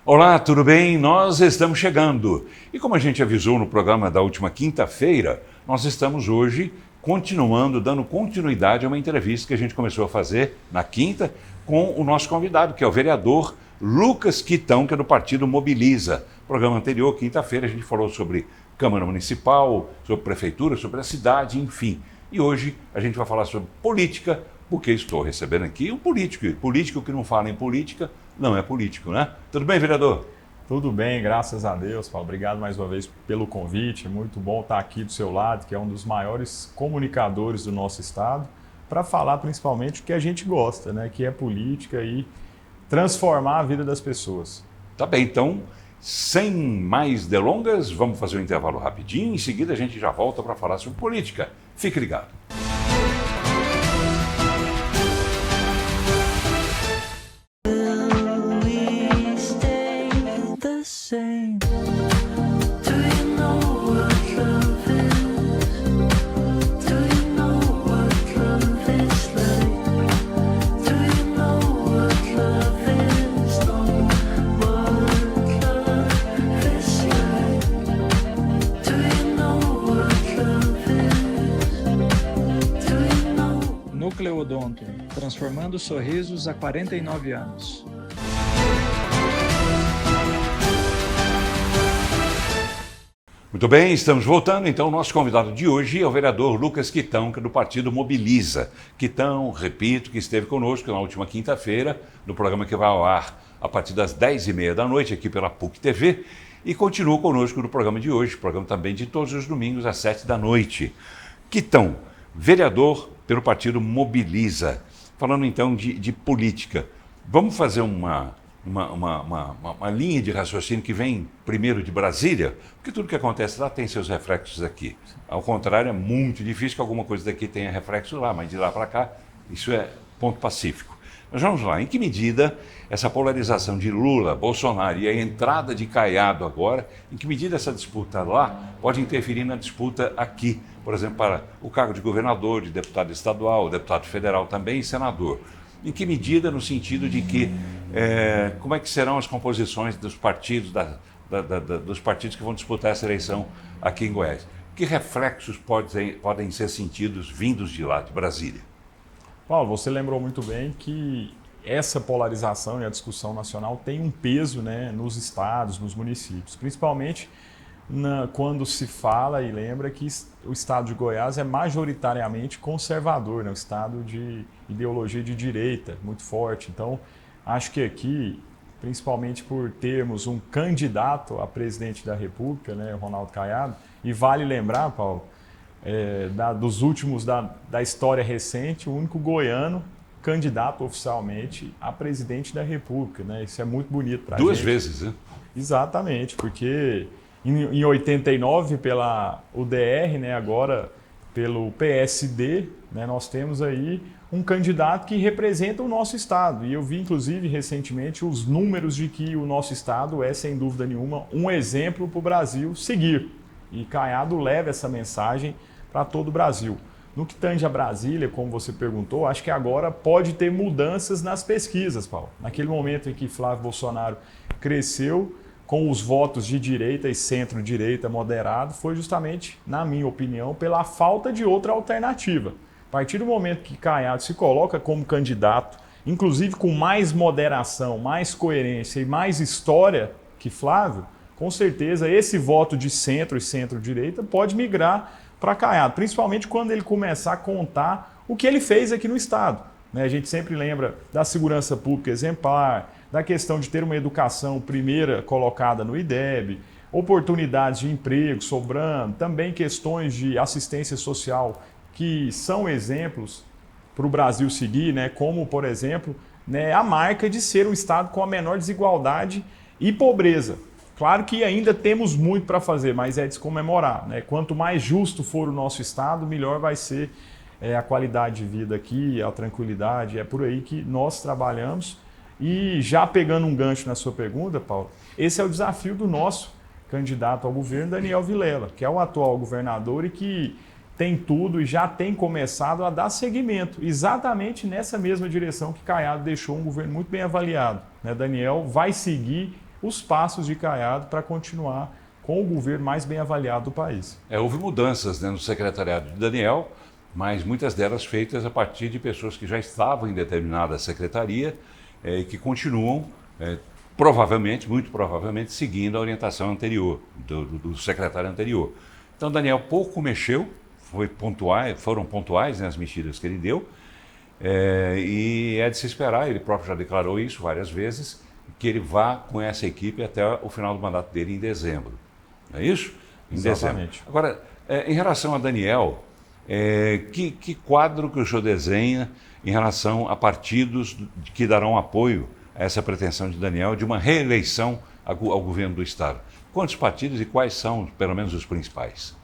Olá, tudo bem? Nós estamos chegando. E como a gente avisou no programa da última quinta-feira, nós estamos hoje continuando, dando continuidade a uma entrevista que a gente começou a fazer na quinta com o nosso convidado, que é o vereador Lucas Quitão, que é do Partido Mobiliza. No programa anterior, quinta-feira, a gente falou sobre Câmara Municipal, sobre Prefeitura, sobre a cidade, enfim. E hoje a gente vai falar sobre política, porque estou recebendo aqui um político. E político que não fala em política não é político, né? Tudo bem, vereador? Tudo bem, graças a Deus, Paulo. Obrigado mais uma vez pelo convite. Muito bom estar aqui do seu lado, que é um dos maiores comunicadores do nosso estado, para falar principalmente o que a gente gosta, né? Que é política e transformar a vida das pessoas. Tá bem, então, sem mais delongas, vamos fazer um intervalo rapidinho. Em seguida, a gente já volta para falar sobre política. Fique ligado. Núcleo Odonto, transformando sorrisos há 49 anos. Muito bem, estamos voltando. Então, o nosso convidado de hoje é o vereador Lucas Quitão, que é do Partido Mobiliza. Quitão, repito, que esteve conosco na última quinta-feira, no programa que vai ao ar a partir das 10h30 da noite, aqui pela PUC TV, e continua conosco no programa de hoje, programa também de todos os domingos, às 7 da noite. Quitão, vereador pelo Partido Mobiliza. Falando então de política, vamos fazer uma linha de raciocínio que vem primeiro de Brasília, porque tudo que acontece lá tem seus reflexos aqui. Ao contrário, é muito difícil que alguma coisa daqui tenha reflexo lá, mas de lá para cá, isso é ponto pacífico. Mas vamos lá, em que medida essa polarização de Lula, Bolsonaro e a entrada de Caiado agora, em que medida essa disputa lá pode interferir na disputa aqui, por exemplo, para o cargo de governador, de deputado estadual, deputado federal também e senador? Em que medida, no sentido de que, como é que serão as composições dos partidos, dos partidos que vão disputar essa eleição aqui em Goiás? Que reflexos podem ser sentidos vindos de lá, de Brasília? Paulo, você lembrou muito bem que essa polarização e a discussão nacional tem um peso, né, nos estados, nos municípios, principalmente quando se fala e lembra que o estado de Goiás é majoritariamente conservador, né, um estado de ideologia de direita muito forte. Então, acho que aqui, principalmente por termos um candidato a presidente da República, né, Ronaldo Caiado, e vale lembrar, Paulo, dos últimos da história recente, o único goiano candidato oficialmente a presidente da República, né? Isso é muito bonito para a gente. Duas vezes, né? Exatamente, porque em 89 pela UDR, né, agora pelo PSD, né, nós temos aí um candidato que representa o nosso estado. E eu vi, inclusive, recentemente os números de que o nosso estado é, sem dúvida nenhuma, um exemplo para o Brasil seguir. E Caiado leva essa mensagem para todo o Brasil. No que tange a Brasília, como você perguntou, acho que agora pode ter mudanças nas pesquisas, Paulo. Naquele momento em que Flávio Bolsonaro cresceu com os votos de direita e centro-direita moderado, foi justamente, na minha opinião, pela falta de outra alternativa. A partir do momento que Caiado se coloca como candidato, inclusive com mais moderação, mais coerência e mais história que Flávio, com certeza esse voto de centro e centro-direita pode migrar para Caiado, principalmente quando ele começar a contar o que ele fez aqui no estado. A gente sempre lembra da segurança pública exemplar, da questão de ter uma educação primeira colocada no IDEB, oportunidades de emprego sobrando, também questões de assistência social que são exemplos para o Brasil seguir, né? Como, por exemplo, né, a marca de ser um estado com a menor desigualdade e pobreza. Claro que ainda temos muito para fazer, mas é de se comemorar, né? Quanto mais justo for o nosso estado, melhor vai ser a qualidade de vida aqui, a tranquilidade. É por aí que nós trabalhamos. E já pegando um gancho na sua pergunta, Paulo, esse é o desafio do nosso candidato ao governo, Daniel Vilela, que é o atual governador e que tem tudo e já tem começado a dar seguimento, exatamente nessa mesma direção que Caiado deixou um governo muito bem avaliado, né? Daniel vai seguir os passos de Caiado para continuar com o governo mais bem avaliado do país. Houve mudanças, né, no secretariado de Daniel, mas muitas delas feitas a partir de pessoas que já estavam em determinada secretaria e que continuam, provavelmente, muito provavelmente, seguindo a orientação anterior, do secretário anterior. Então, Daniel pouco mexeu, foram pontuais, né, as mexidas que ele deu, e é de se esperar, ele próprio já declarou isso várias vezes, que ele vá com essa equipe até o final do mandato dele em dezembro. Não é isso? Em Exatamente. dezembro. Agora, em relação a Daniel, que quadro que o senhor desenha em relação a partidos que darão apoio a essa pretensão de Daniel de uma reeleição ao governo do Estado? Quantos partidos e quais são, pelo menos, os principais?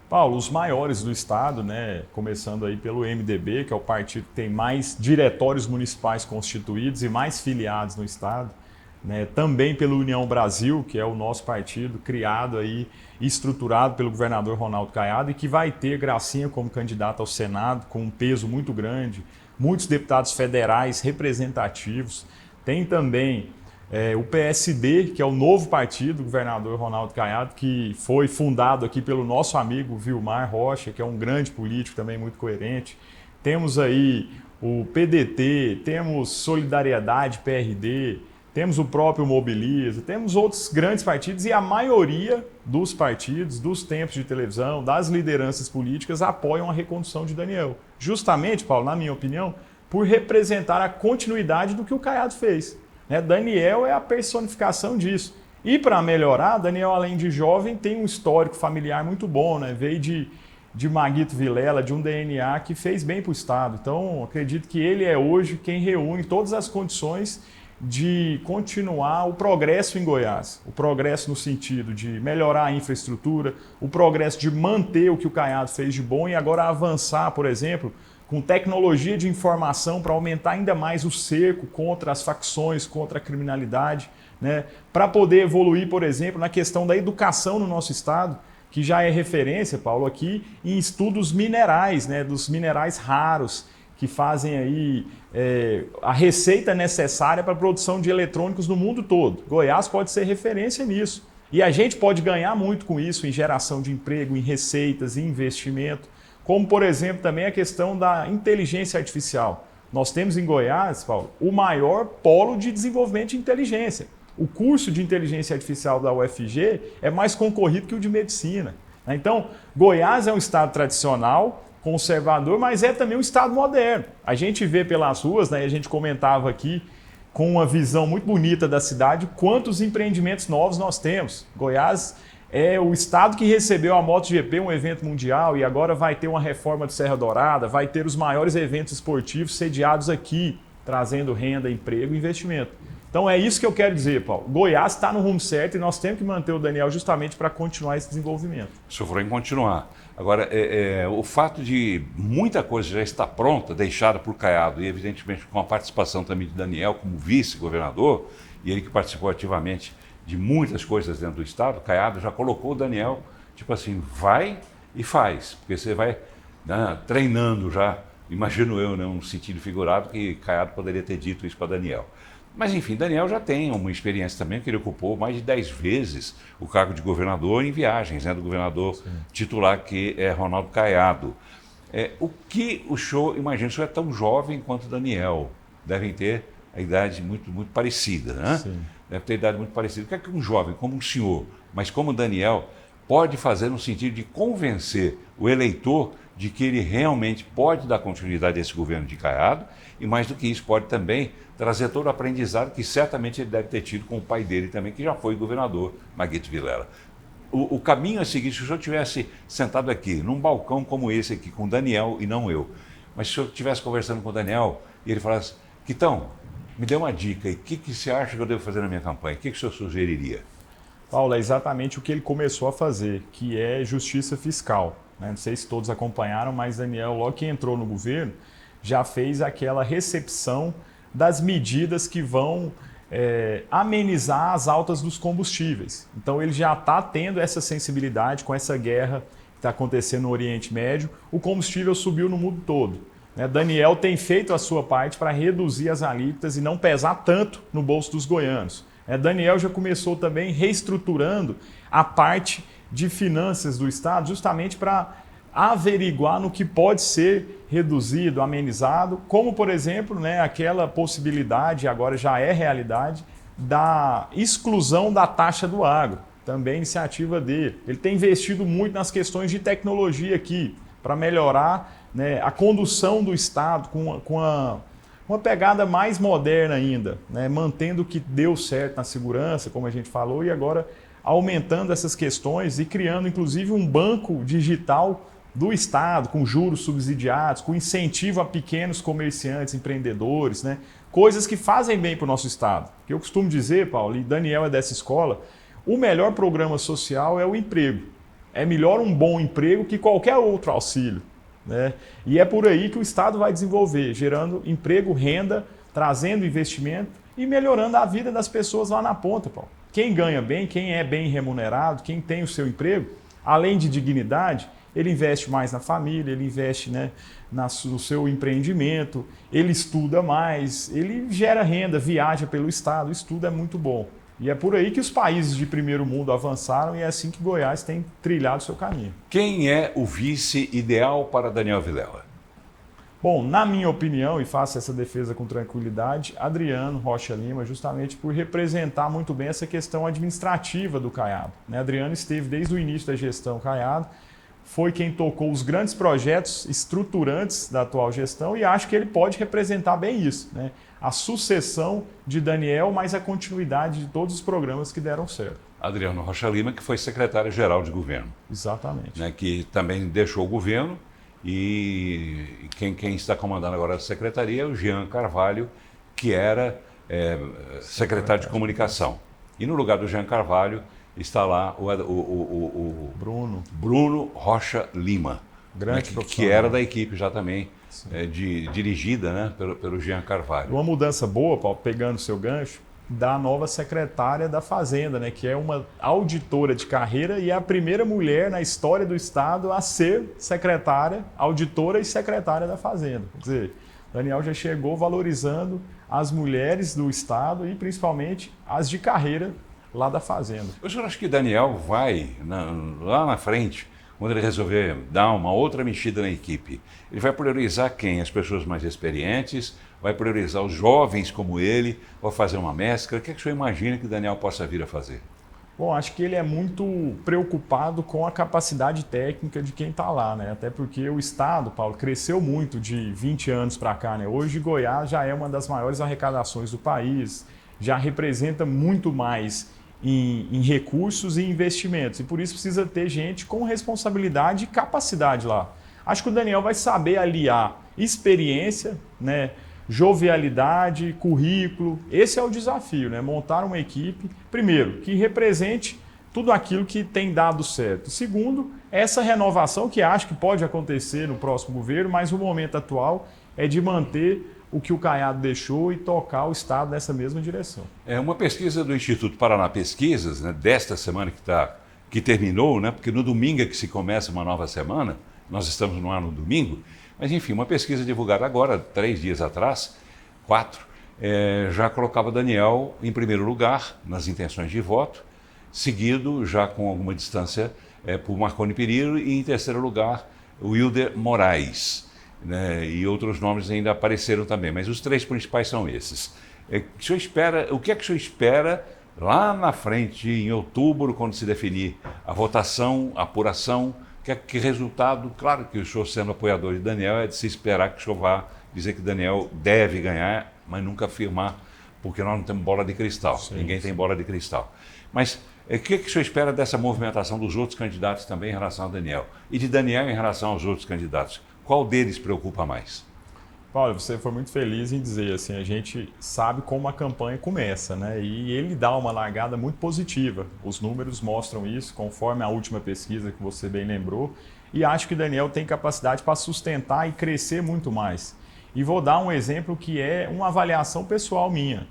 Paulo, os maiores do Estado, né, começando aí pelo MDB, que é o partido que tem mais diretórios municipais constituídos e mais filiados no Estado, né, também pelo União Brasil, que é o nosso partido, criado aí, estruturado pelo governador Ronaldo Caiado e que vai ter Gracinha como candidato ao Senado, com um peso muito grande, muitos deputados federais representativos. Tem também o PSD, que é o novo partido do governador Ronaldo Caiado, que foi fundado aqui pelo nosso amigo Vilmar Rocha, que é um grande político também muito coerente. Temos aí o PDT, temos Solidariedade, PRD, temos o próprio Mobiliza, temos outros grandes partidos e a maioria dos partidos, dos tempos de televisão, das lideranças políticas apoiam a recondução de Daniel. Justamente, Paulo, na minha opinião, por representar a continuidade do que o Caiado fez. Daniel é a personificação disso. E para melhorar, Daniel, além de jovem, tem um histórico familiar muito bom, né? Veio de Maguito Vilela, de um DNA que fez bem para o Estado. Então, acredito que ele é hoje quem reúne todas as condições de continuar o progresso em Goiás. O progresso no sentido de melhorar a infraestrutura, o progresso de manter o que o Caiado fez de bom e agora avançar, por exemplo, com tecnologia de informação para aumentar ainda mais o cerco contra as facções, contra a criminalidade, né? Para poder evoluir, por exemplo, na questão da educação no nosso estado, que já é referência, Paulo, aqui em estudos minerais, né? Dos minerais raros, que fazem aí a receita necessária para a produção de eletrônicos no mundo todo. Goiás pode ser referência nisso. E a gente pode ganhar muito com isso em geração de emprego, em receitas, em investimento. Como, por exemplo, também a questão da inteligência artificial. Nós temos em Goiás, Paulo, o maior polo de desenvolvimento de inteligência. O curso de inteligência artificial da UFG é mais concorrido que o de medicina. Então, Goiás é um estado tradicional, conservador, mas é também um estado moderno. A gente vê pelas ruas, né, a gente comentava aqui, com uma visão muito bonita da cidade, quantos empreendimentos novos nós temos. Goiás é o estado que recebeu a MotoGP, um evento mundial, e agora vai ter uma reforma de Serra Dourada, vai ter os maiores eventos esportivos sediados aqui, trazendo renda, emprego e investimento. Então é isso que eu quero dizer, Paulo. Goiás está no rumo certo e nós temos que manter o Daniel justamente para continuar esse desenvolvimento. O senhor falou em continuar. Agora, o fato de muita coisa já estar pronta, deixada por Caiado, e evidentemente com a participação também de Daniel como vice-governador, e ele que participou ativamente de muitas coisas dentro do Estado, Caiado já colocou o Daniel, tipo assim, vai e faz, porque você vai, né, treinando já, imagino eu, né, um sentido figurado que Caiado poderia ter dito isso para Daniel. Mas, enfim, Daniel já tem uma experiência também, que ele ocupou mais de 10 vezes o cargo de governador em viagens, né, do governador titular, que é Ronaldo Caiado. O que o senhor, imagina, o senhor é tão jovem quanto Daniel, devem ter a idade muito, muito parecida, né? Sim. Deve ter idade muito parecida. O que é que um jovem, como um senhor, mas como Daniel, pode fazer no sentido de convencer o eleitor de que ele realmente pode dar continuidade a esse governo de Caiado e, mais do que isso, pode também trazer todo o aprendizado que certamente ele deve ter tido com o pai dele também, que já foi governador, Maguito Vilela. O caminho é o seguinte: se o senhor estivesse sentado aqui, num balcão como esse aqui, com o Daniel e não eu, mas se o senhor estivesse conversando com o Daniel e ele falasse, Quitão, me dê uma dica, e o que você acha que eu devo fazer na minha campanha? O que o senhor sugeriria? Paulo, é exatamente o que ele começou a fazer, que é justiça fiscal. Não sei se todos acompanharam, mas Daniel, logo que entrou no governo, já fez aquela recepção das medidas que vão amenizar as altas dos combustíveis. Então ele já está tendo essa sensibilidade com essa guerra que está acontecendo no Oriente Médio. O combustível subiu no mundo todo. Daniel tem feito a sua parte para reduzir as alíquotas e não pesar tanto no bolso dos goianos. Daniel já começou também reestruturando a parte de finanças do Estado, justamente para averiguar no que pode ser reduzido, amenizado, como, por exemplo, aquela possibilidade, agora já é realidade, da exclusão da taxa do agro, também iniciativa dele. Ele tem investido muito nas questões de tecnologia aqui, para melhorar a condução do Estado com uma pegada mais moderna ainda, mantendo o que deu certo na segurança, como a gente falou, e agora aumentando essas questões e criando, inclusive, um banco digital do Estado, com juros subsidiados, com incentivo a pequenos comerciantes, empreendedores, coisas que fazem bem para o nosso Estado. Que eu costumo dizer, Paulo, e Daniel é dessa escola, o melhor programa social é o emprego. É melhor um bom emprego que qualquer outro auxílio. E é por aí que o Estado vai desenvolver, gerando emprego, renda, trazendo investimento e melhorando a vida das pessoas lá na ponta, Paulo. Quem ganha bem, quem é bem remunerado, quem tem o seu emprego, além de dignidade, ele investe mais na família, ele investe no seu empreendimento, ele estuda mais, ele gera renda, viaja pelo Estado, isso tudo é muito bom. E é por aí que os países de primeiro mundo avançaram e é assim que Goiás tem trilhado o seu caminho. Quem é o vice ideal para Daniel Vilela? Bom, na minha opinião, e faço essa defesa com tranquilidade, Adriano Rocha Lima, justamente por representar muito bem essa questão administrativa do Caiado. Adriano esteve desde o início da gestão Caiado, foi quem tocou os grandes projetos estruturantes da atual gestão e acho que ele pode representar bem isso. A sucessão de Daniel, mas a continuidade de todos os programas que deram certo. Adriano Rocha Lima, que foi secretário-geral de governo. Exatamente. Que também deixou o governo e quem está comandando agora a secretaria é o Jean Carvalho, que era secretário de comunicação. E no lugar do Jean Carvalho está lá o Bruno Rocha Lima, que era da equipe já também dirigida pelo Jean Carvalho. Uma mudança boa, Paulo, pegando o seu gancho, da nova secretária da Fazenda, que é uma auditora de carreira e é a primeira mulher na história do Estado a ser secretária, auditora e secretária da Fazenda. Quer dizer, Daniel já chegou valorizando as mulheres do Estado e principalmente as de carreira lá da Fazenda. O senhor acha que Daniel vai, lá na frente, quando ele resolver dar uma outra mexida na equipe, ele vai priorizar quem? As pessoas mais experientes? Vai priorizar os jovens como ele? Vai fazer uma mescla? O que é que o senhor imagina que Daniel possa vir a fazer? Bom, acho que ele é muito preocupado com a capacidade técnica de quem está lá, Até porque o Estado, Paulo, cresceu muito de 20 anos para cá, Hoje Goiás já é uma das maiores arrecadações do país, já representa muito mais em recursos e investimentos. E por isso precisa ter gente com responsabilidade e capacidade lá. Acho que o Daniel vai saber aliar experiência, jovialidade, currículo. Esse é o desafio, montar uma equipe, primeiro, que represente tudo aquilo que tem dado certo. Segundo, essa renovação que acho que pode acontecer no próximo governo, mas o momento atual é de manter o que o Caiado deixou e tocar o Estado nessa mesma direção. É uma pesquisa do Instituto Paraná Pesquisas, desta semana que terminou, porque no domingo é que se começa uma nova semana, nós estamos no ar no domingo, mas enfim, uma pesquisa divulgada agora, 3 dias atrás, 4, já colocava Daniel em primeiro lugar nas intenções de voto, seguido já com alguma distância por Marconi Perillo e em terceiro lugar o Wilder Moraes. E outros nomes ainda apareceram também, mas os 3 principais são esses. O que é que o senhor espera lá na frente, em outubro, quando se definir a votação, a apuração? Que resultado? Claro que o senhor, sendo apoiador de Daniel, é de se esperar que o senhor vá dizer que Daniel deve ganhar, mas nunca afirmar, porque nós não temos bola de cristal. Sim, ninguém tem bola de cristal. Mas o que o senhor espera dessa movimentação dos outros candidatos também em relação a Daniel? E de Daniel em relação aos outros candidatos? Qual deles preocupa mais? Paulo, você foi muito feliz em dizer assim, a gente sabe como a campanha começa, E ele dá uma largada muito positiva. Os números mostram isso, conforme a última pesquisa que você bem lembrou. E acho que Daniel tem capacidade para sustentar e crescer muito mais. E vou dar um exemplo que é uma avaliação pessoal minha.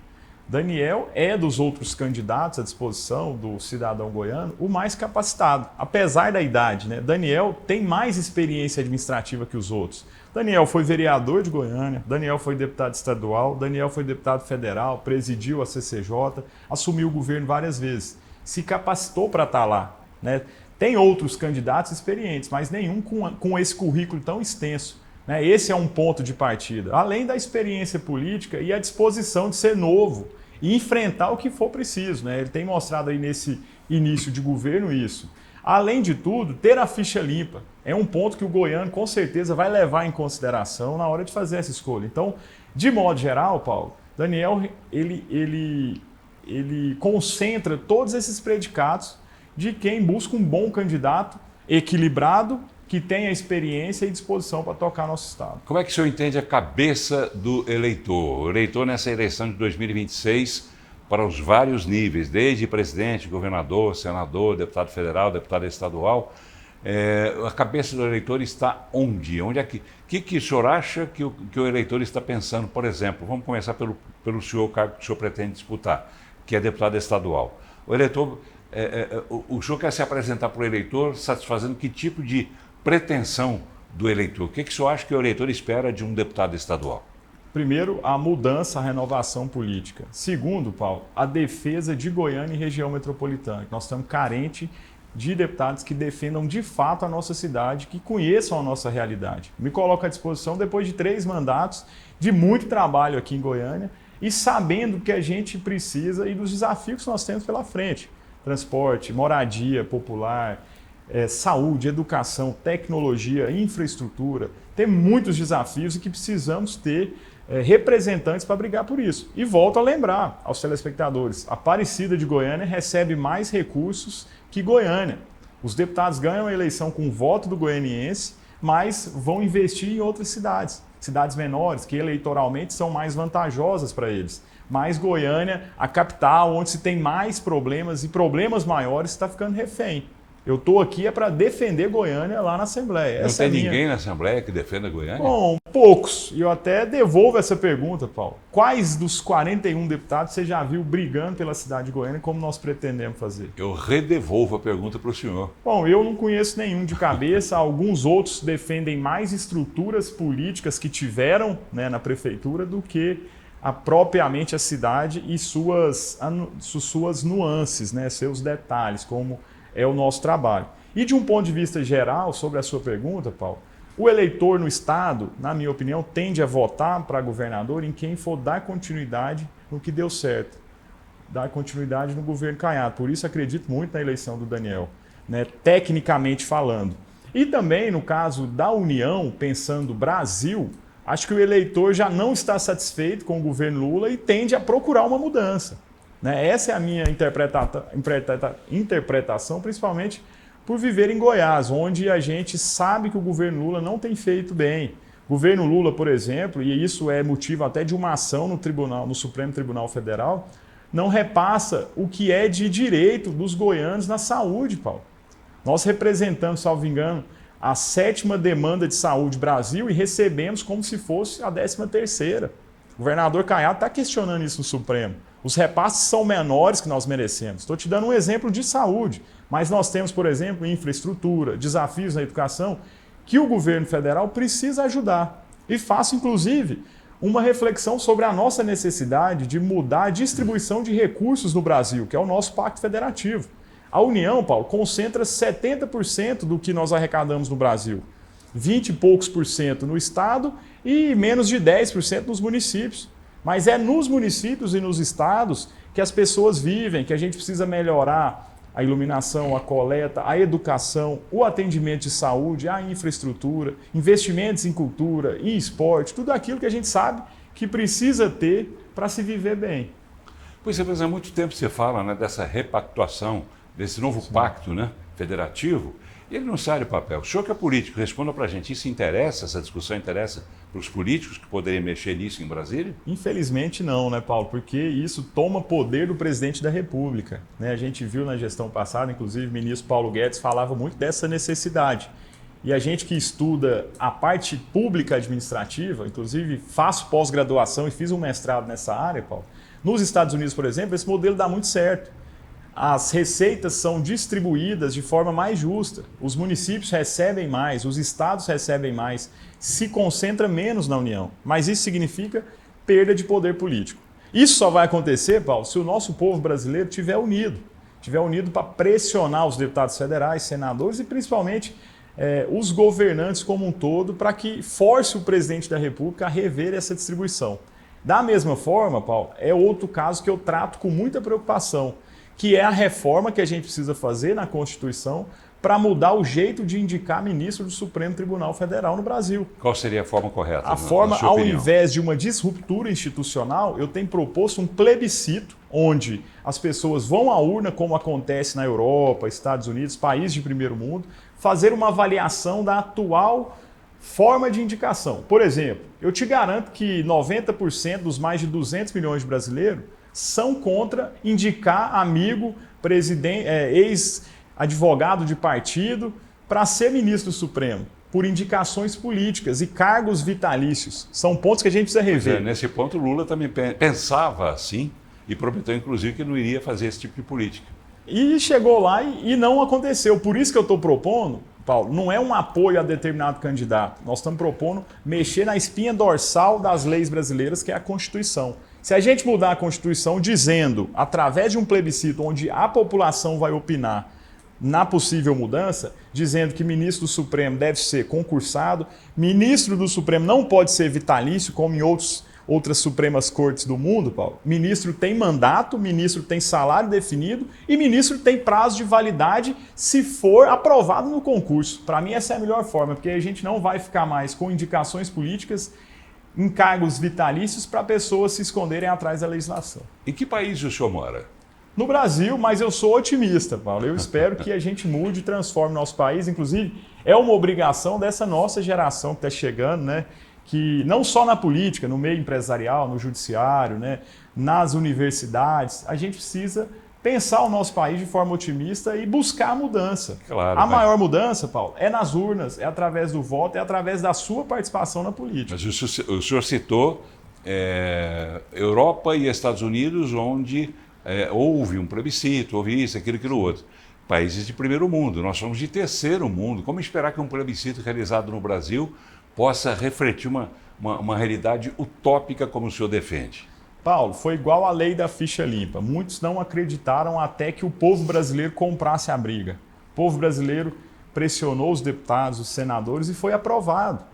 Daniel é dos outros candidatos à disposição do cidadão goiano o mais capacitado, apesar da idade. Daniel tem mais experiência administrativa que os outros. Daniel foi vereador de Goiânia, Daniel foi deputado estadual, Daniel foi deputado federal, presidiu a CCJ, assumiu o governo várias vezes, se capacitou para estar lá, né? Tem outros candidatos experientes, mas nenhum com esse currículo tão extenso, né? Esse é um ponto de partida, além da experiência política e a disposição de ser novo e enfrentar o que for preciso, né? Ele tem mostrado aí nesse início de governo isso. Além de tudo, ter a ficha limpa é um ponto que o goiano com certeza vai levar em consideração na hora de fazer essa escolha. Então, de modo geral, Paulo, Daniel ele concentra todos esses predicados de quem busca um bom candidato equilibrado, que tenha experiência e disposição para tocar nosso estado. Como é que o senhor entende a cabeça do eleitor? O eleitor nessa eleição de 2026, para os vários níveis, desde presidente, governador, senador, deputado federal, deputado estadual, a cabeça do eleitor está onde? Onde é que o senhor acha que o eleitor está pensando? Por exemplo, vamos começar pelo senhor, cargo que o senhor pretende disputar, que é deputado estadual. O eleitor, o senhor quer se apresentar para o eleitor satisfazendo que tipo de pretensão do eleitor? O que o senhor acha que o eleitor espera de um deputado estadual? Primeiro, a mudança, a renovação política. Segundo, Paulo, a defesa de Goiânia e região metropolitana. Nós estamos carentes de deputados que defendam de fato a nossa cidade, que conheçam a nossa realidade. Me coloco à disposição depois de 3 mandatos, de muito trabalho aqui em Goiânia e sabendo o que a gente precisa e dos desafios que nós temos pela frente. Transporte, moradia popular, saúde, educação, tecnologia, infraestrutura. Tem muitos desafios e que precisamos ter representantes para brigar por isso. E volto a lembrar aos telespectadores, a Aparecida de Goiânia recebe mais recursos que Goiânia. Os deputados ganham a eleição com o voto do goianiense, mas vão investir em outras cidades. Cidades menores, que eleitoralmente são mais vantajosas para eles. Mas Goiânia, a capital, onde se tem mais problemas e problemas maiores, está ficando refém. Eu estou aqui para defender Goiânia lá na Assembleia. Não tem ninguém na Assembleia que defenda Goiânia? Bom, poucos. E eu até devolvo essa pergunta, Paulo. Quais dos 41 deputados você já viu brigando pela cidade de Goiânia como nós pretendemos fazer? Eu redevolvo a pergunta para o senhor. Bom, eu não conheço nenhum de cabeça. Alguns outros defendem mais estruturas políticas que tiveram, né, na prefeitura do que propriamente a cidade e suas nuances, né, seus detalhes, como é o nosso trabalho. E de um ponto de vista geral, sobre a sua pergunta, Paulo, o eleitor no Estado, na minha opinião, tende a votar para governador em quem for dar continuidade no que deu certo, dar continuidade no governo Caiado. Por isso acredito muito na eleição do Daniel, né, tecnicamente falando. E também no caso da União, pensando Brasil, acho que o eleitor já não está satisfeito com o governo Lula e tende a procurar uma mudança. Essa é a minha interpretação, principalmente por viver em Goiás, onde a gente sabe que o governo Lula não tem feito bem. O governo Lula, por exemplo, e isso é motivo até de uma ação no Supremo Tribunal Federal, não repassa o que é de direito dos goianos na saúde, Paulo. Nós representamos, salvo engano, a 7ª demanda de saúde Brasil e recebemos como se fosse a 13ª. O governador Caiado está questionando isso no Supremo. Os repasses são menores que nós merecemos. Estou te dando um exemplo de saúde, mas nós temos, por exemplo, infraestrutura, desafios na educação, que o governo federal precisa ajudar. E faço, inclusive, uma reflexão sobre a nossa necessidade de mudar a distribuição de recursos no Brasil, que é o nosso pacto federativo. A União, Paulo, concentra 70% do que nós arrecadamos no Brasil. 20 e poucos por cento no Estado e menos de 10% nos municípios. Mas é nos municípios e nos estados que as pessoas vivem, que a gente precisa melhorar a iluminação, a coleta, a educação, o atendimento de saúde, a infraestrutura, investimentos em cultura, em esporte, tudo aquilo que a gente sabe que precisa ter para se viver bem. Pois é, mas há muito tempo você fala, né, dessa repactuação, desse novo pacto, né, federativo. Ele não sai do papel. O senhor que é político, responda para a gente. Isso interessa, essa discussão interessa para os políticos que poderiam mexer nisso em Brasília? Infelizmente não, né, Paulo? Porque isso toma poder do presidente da República. A gente viu na gestão passada, inclusive o ministro Paulo Guedes falava muito dessa necessidade. E a gente que estuda a parte pública administrativa, inclusive faço pós-graduação e fiz um mestrado nessa área, Paulo. Nos Estados Unidos, por exemplo, esse modelo dá muito certo. as receitas são distribuídas de forma mais justa. Os municípios recebem mais, os estados recebem mais, se concentra menos na União. Mas isso significa perda de poder político. Isso só vai acontecer, Paulo, se o nosso povo brasileiro estiver unido para pressionar os deputados federais, senadores e principalmente os governantes como um todo, para que force o presidente da República a rever essa distribuição. Da mesma forma, Paulo, é outro caso que eu trato com muita preocupação, que é a reforma que a gente precisa fazer na Constituição para mudar o jeito de indicar ministro do Supremo Tribunal Federal no Brasil. Qual seria a forma correta? A forma, ao invés de uma disruptura institucional, eu tenho proposto um plebiscito onde as pessoas vão à urna, como acontece na Europa, Estados Unidos, países de primeiro mundo, fazer uma avaliação da atual forma de indicação. Por exemplo, eu te garanto que 90% dos mais de 200 milhões de brasileiros são contra indicar amigo, ex-advogado de partido para ser ministro do Supremo, por indicações políticas e cargos vitalícios. São pontos que a gente precisa rever. Nesse ponto, Lula também pensava assim e prometeu, inclusive, que não iria fazer esse tipo de política. E chegou lá e não aconteceu. Por isso que eu estou propondo, Paulo, não é um apoio a determinado candidato. Nós estamos propondo mexer na espinha dorsal das leis brasileiras, que é a Constituição. Se a gente mudar a Constituição dizendo, através de um plebiscito onde a população vai opinar na possível mudança, dizendo que ministro do Supremo deve ser concursado, ministro do Supremo não pode ser vitalício, como em outras Supremas Cortes do mundo, Paulo. Ministro tem mandato, ministro tem salário definido e ministro tem prazo de validade se for aprovado no concurso. Para mim, essa é a melhor forma, porque a gente não vai ficar mais com indicações políticas em cargos vitalícios para pessoas se esconderem atrás da legislação. Em que país o senhor mora? No Brasil, mas eu sou otimista, Paulo. Eu espero que a gente mude e transforme nosso país. Inclusive, é uma obrigação dessa nossa geração que está chegando, né? Que não só na política, no meio empresarial, no judiciário, né? Nas universidades, a gente precisa pensar o nosso país de forma otimista e buscar a mudança. Claro, a maior mudança, Paulo, é nas urnas, é através do voto, é através da sua participação na política. Mas o senhor citou Europa e Estados Unidos, onde houve um plebiscito, houve isso, aquilo outro. Países de primeiro mundo, nós somos de terceiro mundo. Como esperar que um plebiscito realizado no Brasil possa refletir uma realidade utópica como o senhor defende? Paulo, foi igual a lei da ficha limpa. Muitos não acreditaram até que o povo brasileiro comprasse a briga. O povo brasileiro pressionou os deputados, os senadores e foi aprovado.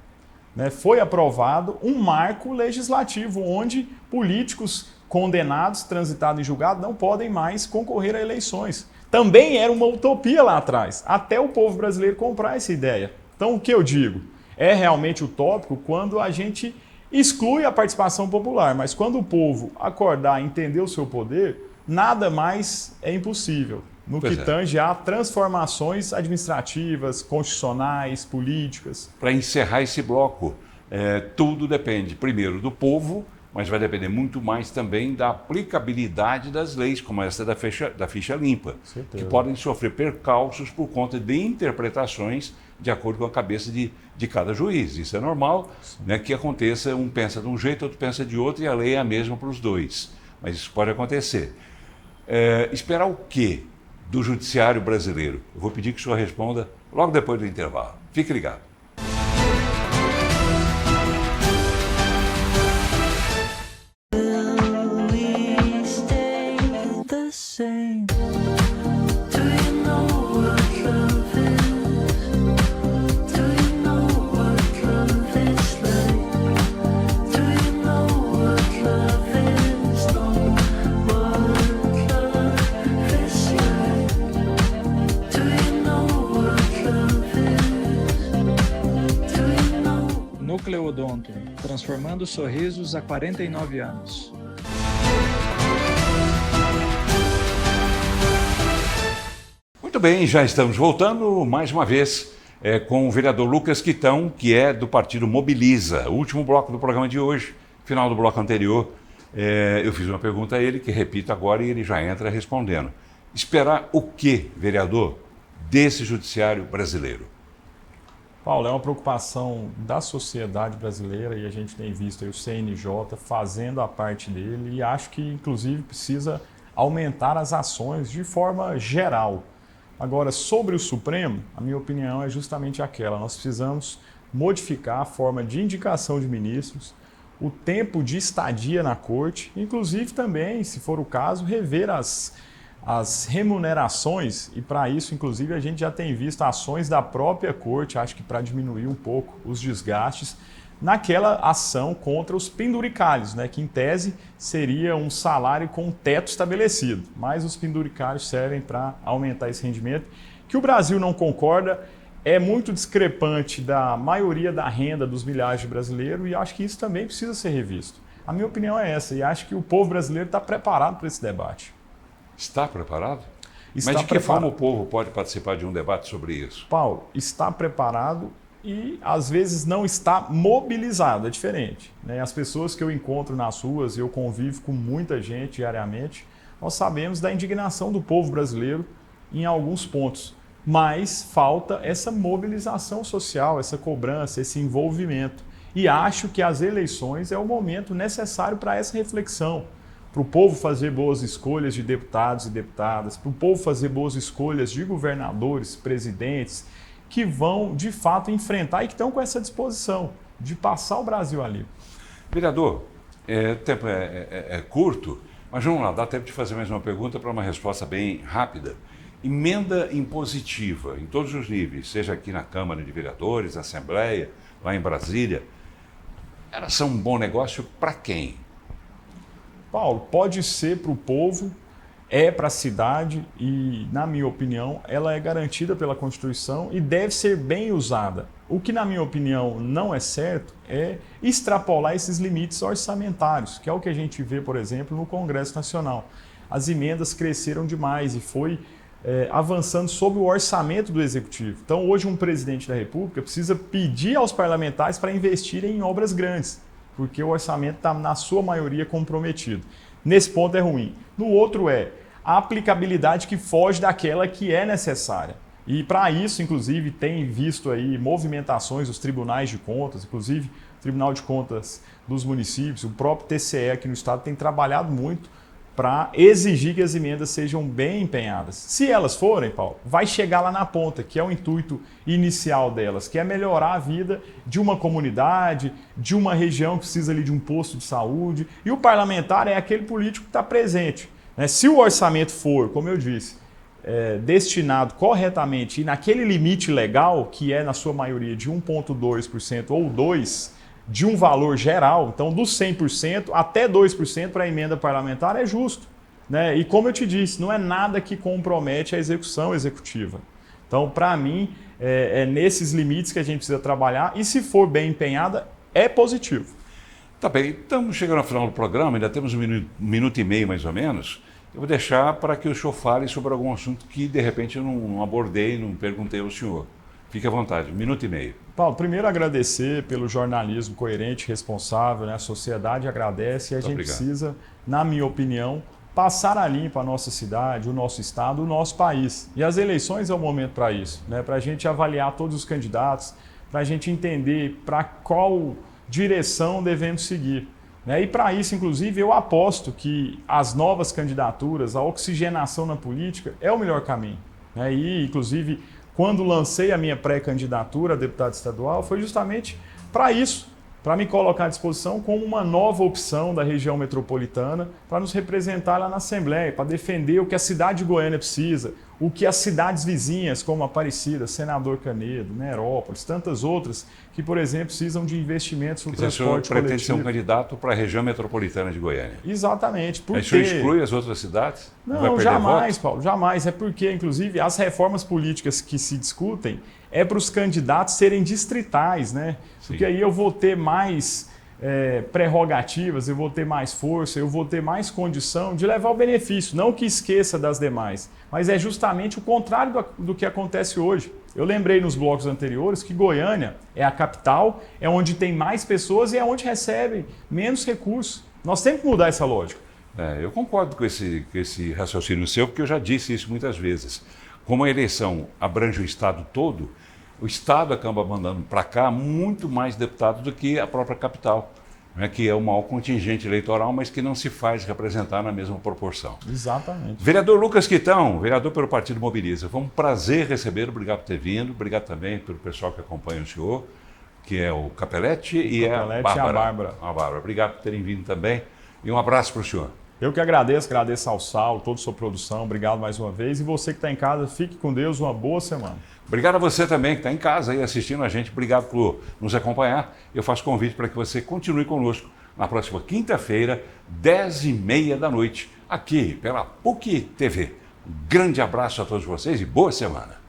Foi aprovado um marco legislativo onde políticos condenados, transitados em julgado, não podem mais concorrer a eleições. Também era uma utopia lá atrás, até o povo brasileiro comprar essa ideia. Então, o que eu digo? É realmente utópico quando a gente exclui a participação popular, mas quando o povo acordar e entender o seu poder, nada mais é impossível. No que tange a transformações administrativas, constitucionais, políticas. Para encerrar esse bloco, tudo depende, primeiro, do povo, mas vai depender muito mais também da aplicabilidade das leis, como essa da ficha limpa, que podem sofrer percalços por conta de interpretações de acordo com a cabeça de cada juiz. Isso é normal, né, que aconteça, um pensa de um jeito, outro pensa de outro, e a lei é a mesma para os dois. Mas isso pode acontecer. Esperar o quê do judiciário brasileiro? Eu vou pedir que o senhor responda logo depois do intervalo. Fique ligado. Nucleodonto, transformando sorrisos há 49 anos. Muito bem, já estamos voltando mais uma vez com o vereador Lucas Quitão, que é do partido Mobiliza. O último bloco do programa de hoje, final do bloco anterior, eu fiz uma pergunta a ele, que repito agora, e ele já entra respondendo. Esperar o quê, vereador, desse judiciário brasileiro? Paulo, é uma preocupação da sociedade brasileira e a gente tem visto aí o CNJ fazendo a parte dele e acho que, inclusive, precisa aumentar as ações de forma geral. Agora, sobre o Supremo, a minha opinião é justamente aquela. Nós precisamos modificar a forma de indicação de ministros, o tempo de estadia na corte, inclusive também, se for o caso, rever as remunerações, e para isso, inclusive, a gente já tem visto ações da própria corte, acho que para diminuir um pouco os desgastes, naquela ação contra os penduricalhos, né, que em tese seria um salário com um teto estabelecido, mas os penduricalhos servem para aumentar esse rendimento, que o Brasil não concorda, é muito discrepante da maioria da renda dos milhares de brasileiros e acho que isso também precisa ser revisto. A minha opinião é essa e acho que o povo brasileiro está preparado para esse debate. Está preparado? Está Mas de que preparado. forma o povo pode participar de um debate sobre isso? Paulo, está preparado e às vezes não está mobilizado, é diferente, né? As pessoas que eu encontro nas ruas, eu convivo com muita gente diariamente, nós sabemos da indignação do povo brasileiro em alguns pontos, mas falta essa mobilização social, essa cobrança, esse envolvimento. E acho que as eleições é o momento necessário para essa reflexão, para o povo fazer boas escolhas de deputados e deputadas, para o povo fazer boas escolhas de governadores, presidentes, que vão, de fato, enfrentar e que estão com essa disposição de passar o Brasil ali. Vereador, o tempo é curto, mas vamos lá, dá tempo de fazer mais uma pergunta para uma resposta bem rápida. Emenda impositiva em todos os níveis, seja aqui na Câmara de Vereadores, na Assembleia, lá em Brasília, elas são um bom negócio para quem? Paulo, pode ser para o povo, é para a cidade e, na minha opinião, ela é garantida pela Constituição e deve ser bem usada. O que, na minha opinião, não é certo é extrapolar esses limites orçamentários, que é o que a gente vê, por exemplo, no Congresso Nacional. As emendas cresceram demais e foi avançando sobre o orçamento do Executivo. Então, hoje, um presidente da República precisa pedir aos parlamentares para investirem em obras grandes, porque o orçamento está, na sua maioria, comprometido. Nesse ponto é ruim. No outro é a aplicabilidade que foge daquela que é necessária. E para isso, inclusive, tem visto aí movimentações dos tribunais de contas, inclusive o Tribunal de Contas dos municípios, o próprio TCE aqui no estado tem trabalhado muito para exigir que as emendas sejam bem empenhadas. Se elas forem, Paulo, vai chegar lá na ponta, que é o intuito inicial delas, que é melhorar a vida de uma comunidade, de uma região que precisa ali de um posto de saúde. E o parlamentar é aquele político que está presente, né? Se o orçamento for, como eu disse, destinado corretamente e naquele limite legal, que é na sua maioria de 1,2% ou 2%, de um valor geral, então dos 100% até 2% para a emenda parlamentar é justo, né? E como eu te disse, não é nada que compromete a execução executiva. Então, para mim, é nesses limites que a gente precisa trabalhar e se for bem empenhada, é positivo. Tá bem, estamos chegando ao final do programa, ainda temos um minuto e meio mais ou menos. Eu vou deixar para que o senhor fale sobre algum assunto que de repente eu não abordei, não perguntei ao senhor. Fique à vontade, 1 minuto e meio. Paulo, primeiro agradecer pelo jornalismo coerente, responsável, né? A sociedade agradece e a gente precisa, na minha opinião, passar a limpo a nossa cidade, o nosso estado, o nosso país. E as eleições é o momento para isso, né? Para a gente avaliar todos os candidatos, para a gente entender para qual direção devemos seguir, né? E para isso, inclusive, eu aposto que as novas candidaturas, a oxigenação na política é o melhor caminho, né? E, inclusive, quando lancei a minha pré-candidatura a deputado estadual, foi justamente para isso, para me colocar à disposição como uma nova opção da região metropolitana para nos representar lá na Assembleia, para defender o que a cidade de Goiânia precisa, o que as cidades vizinhas, como Aparecida, Senador Canedo, Nerópolis, tantas outras, que, por exemplo, precisam de investimentos no transporte coletivo. O senhor pretende ser um candidato para a região metropolitana de Goiânia? Exatamente. Mas o senhor exclui as outras cidades? Não, jamais, Paulo, jamais. É porque, inclusive, as reformas políticas que se discutem é para os candidatos serem distritais, né? Sim. Porque aí eu vou ter mais prerrogativas, eu vou ter mais força, eu vou ter mais condição de levar o benefício, não que esqueça das demais, mas é justamente o contrário do que acontece hoje. Eu lembrei nos blocos anteriores que Goiânia é a capital, é onde tem mais pessoas e é onde recebem menos recursos. Nós temos que mudar essa lógica. Eu concordo com esse raciocínio seu, porque eu já disse isso muitas vezes. Como a eleição abrange o estado todo, o estado acaba mandando para cá muito mais deputados do que a própria capital. né, que é o maior contingente eleitoral, mas que não se faz representar na mesma proporção. Exatamente. Vereador Lucas Quitão, vereador pelo Partido Mobiliza, foi um prazer recebê-lo, obrigado por ter vindo, obrigado também pelo pessoal que acompanha o senhor, que é o Capelletti e a Bárbara. A Bárbara. Obrigado por terem vindo também e um abraço para o senhor. Eu que agradeço ao Saulo, toda a sua produção, obrigado mais uma vez. E você que está em casa, fique com Deus, uma boa semana. Obrigado a você também que está em casa aí assistindo a gente, obrigado por nos acompanhar. Eu faço convite para que você continue conosco na próxima quinta-feira, 10h30 da noite, aqui pela PUC TV. Um grande abraço a todos vocês e boa semana.